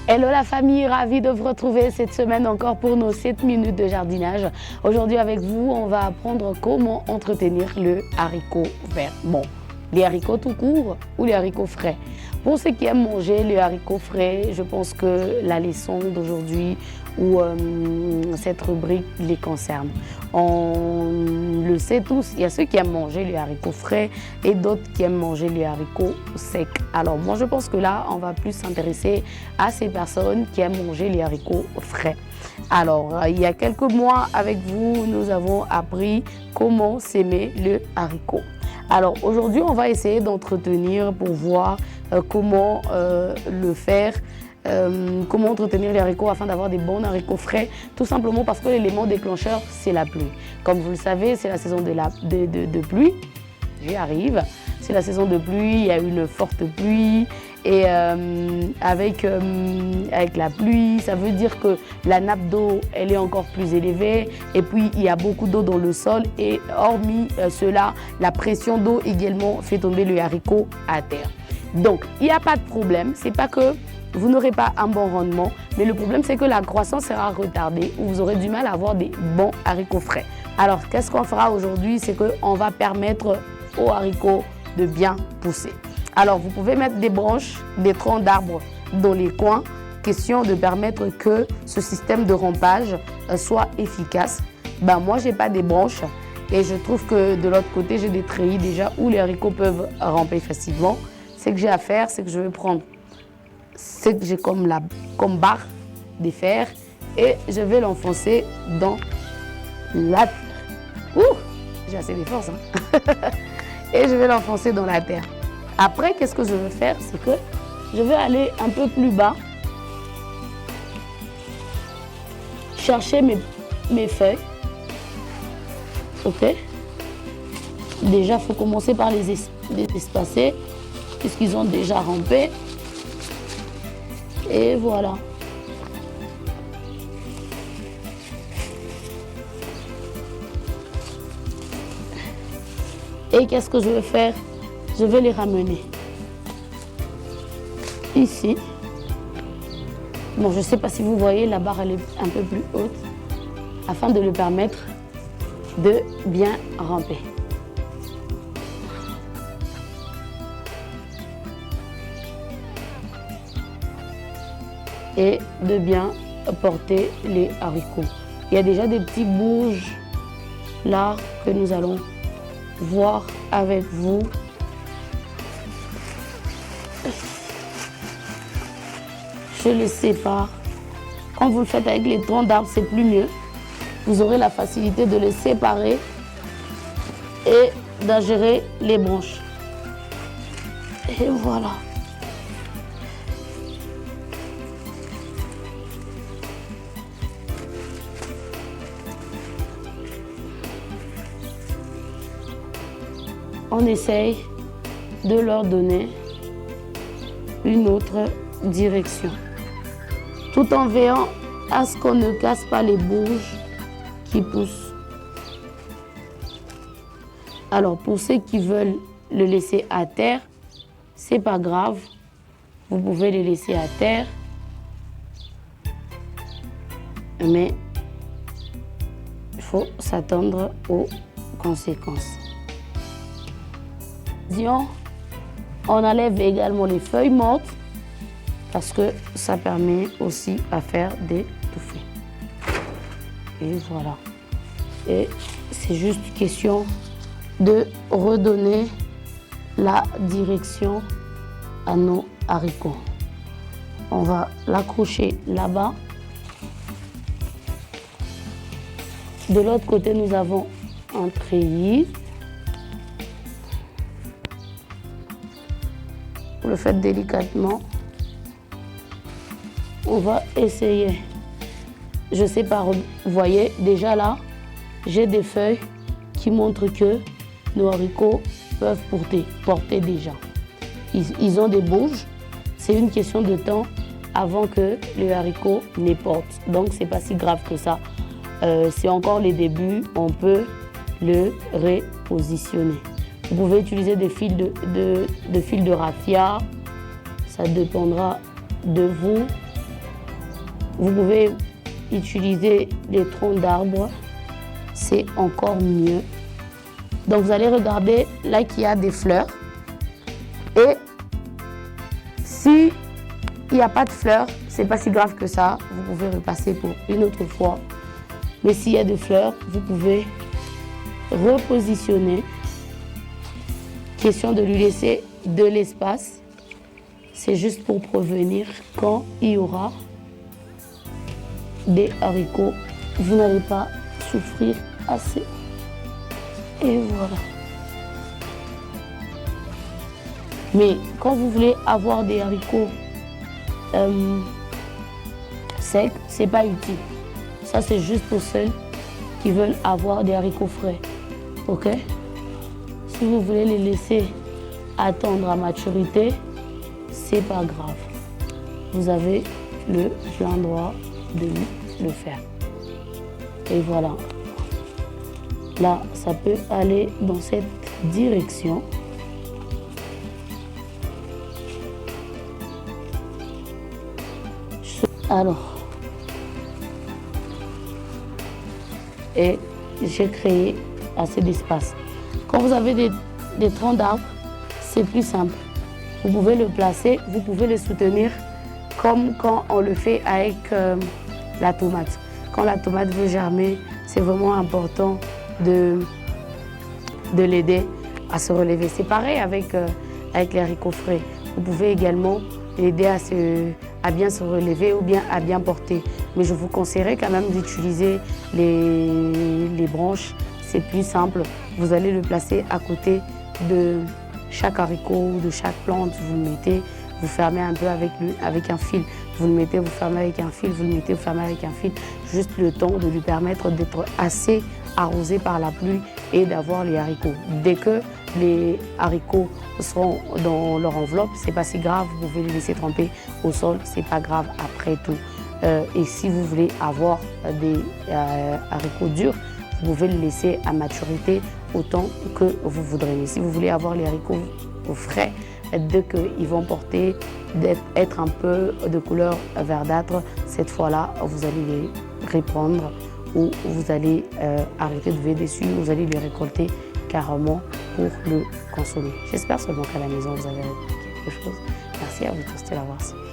Hello la famille, ravie de vous retrouver cette semaine encore pour nos 7 minutes de jardinage. Aujourd'hui avec vous, on va apprendre comment entretenir le haricot vert. Bon, les haricots tout court ou les haricots frais. Pour ceux qui aiment manger les haricots frais, je pense que la leçon d'aujourd'hui ou cette rubrique les concerne. On le sait tous, il y a ceux qui aiment manger les haricots frais et d'autres qui aiment manger les haricots secs. Alors moi je pense que là, on va plus s'intéresser à ces personnes qui aiment manger les haricots frais. Alors, il y a quelques mois avec vous, nous avons appris comment s'aimer le haricot. Alors aujourd'hui, on va essayer d'entretenir pour voir comment le faire. Comment entretenir les haricots afin d'avoir des bons haricots frais, tout simplement parce que l'élément déclencheur, c'est la pluie. Comme vous le savez, c'est la saison de pluie, j'y arrive, c'est la saison de pluie, il y a une forte pluie et avec la pluie, ça veut dire que la nappe d'eau, elle est encore plus élevée et puis il y a beaucoup d'eau dans le sol et hormis cela, la pression d'eau également fait tomber le haricot à terre. Donc, il n'y a pas de problème, c'est pas que vous n'aurez pas un bon rendement, mais le problème c'est que la croissance sera retardée ou vous aurez du mal à avoir des bons haricots frais. Alors qu'est-ce qu'on fera aujourd'hui? C'est qu'on va permettre aux haricots de bien pousser. Alors vous pouvez mettre des branches, des troncs d'arbres dans les coins, question de permettre que ce système de rampage soit efficace. Moi j'ai pas des branches et je trouve que de l'autre côté j'ai des treillis déjà où les haricots peuvent ramper facilement. Ce que j'ai à faire, c'est que je vais prendre ce que j'ai comme barre de fer et je vais l'enfoncer dans la terre. Ouh, j'ai assez de force. Et je vais l'enfoncer dans la terre. Après, qu'est-ce que je vais faire? C'est que je vais aller un peu plus bas, chercher mes feuilles. Ok? Déjà, il faut commencer par les espacer puisqu'ils ont déjà rampé. Et voilà. Et qu'est-ce que je vais faire? Je vais les ramener ici. Bon, je ne sais pas si vous voyez, la barre elle est un peu plus haute afin de lui permettre de bien ramper. Et de bien porter les haricots. Il y a déjà des petits bouges là que nous allons voir avec vous. Je les sépare. Quand vous le faites avec les troncs d'arbres, c'est plus mieux. Vous aurez la facilité de les séparer et d'ingérer les branches. Et voilà. On essaye de leur donner une autre direction, tout en veillant à ce qu'on ne casse pas les bouges qui poussent. Alors pour ceux qui veulent le laisser à terre, c'est pas grave, vous pouvez les laisser à terre, mais il faut s'attendre aux conséquences. On enlève également les feuilles mortes parce que ça permet aussi à faire des touffés. Et voilà. Et c'est juste question de redonner la direction à nos haricots. On va l'accrocher là-bas. De l'autre côté, nous avons un treillis. Vous le faites délicatement. On va essayer. Je sais pas, vous voyez, déjà là, j'ai des feuilles qui montrent que nos haricots peuvent porter déjà. Ils ont des bouges. C'est une question de temps avant que le haricot ne porte. Donc, c'est pas si grave que ça. C'est encore les débuts. On peut le repositionner. Vous pouvez utiliser des fils de raffia, ça dépendra de vous. Vous pouvez utiliser les troncs d'arbres, c'est encore mieux. Donc vous allez regarder là qu'il y a des fleurs. Et si il n'y a pas de fleurs, c'est pas si grave que ça. Vous pouvez repasser pour une autre fois. Mais s'il y a des fleurs, vous pouvez repositionner. Question de lui laisser de l'espace. C'est juste pour prévenir quand il y aura des haricots, vous n'allez pas souffrir assez. Et voilà. Mais quand vous voulez avoir des haricots secs, c'est pas utile. Ça, c'est juste pour ceux qui veulent avoir des haricots frais. Ok? Si vous voulez les laisser attendre à maturité, c'est pas grave. Vous avez le plein droit de le faire. Et voilà. Là, ça peut aller dans cette direction. Alors, et j'ai créé assez d'espace. Quand vous avez des troncs d'arbres, c'est plus simple. Vous pouvez le placer, vous pouvez le soutenir comme quand on le fait avec la tomate. Quand la tomate veut germer, c'est vraiment important de l'aider à se relever. C'est pareil avec les haricots frais. Vous pouvez également l'aider à bien se relever ou bien à bien porter. Mais je vous conseillerais quand même d'utiliser les branches. C'est plus simple. Vous allez le placer à côté de chaque haricot, de chaque plante. Vous le mettez, vous fermez un peu avec un fil. Vous le mettez, vous fermez avec un fil, vous le mettez, vous fermez avec un fil. Juste le temps de lui permettre d'être assez arrosé par la pluie et d'avoir les haricots. Dès que les haricots seront dans leur enveloppe, c'est pas si grave, vous pouvez les laisser tremper au sol, c'est pas grave après tout. Et si vous voulez avoir des haricots durs, vous pouvez le laisser à maturité autant que vous voudrez. Mais si vous voulez avoir les haricots frais, dès qu'ils vont porter, être un peu de couleur verdâtre, cette fois-là, vous allez les reprendre ou vous allez arrêter de veiller dessus, vous allez les récolter carrément pour le consommer. J'espère seulement qu'à la maison, vous avez quelque chose. Merci à vous tous de l'avoir suivi.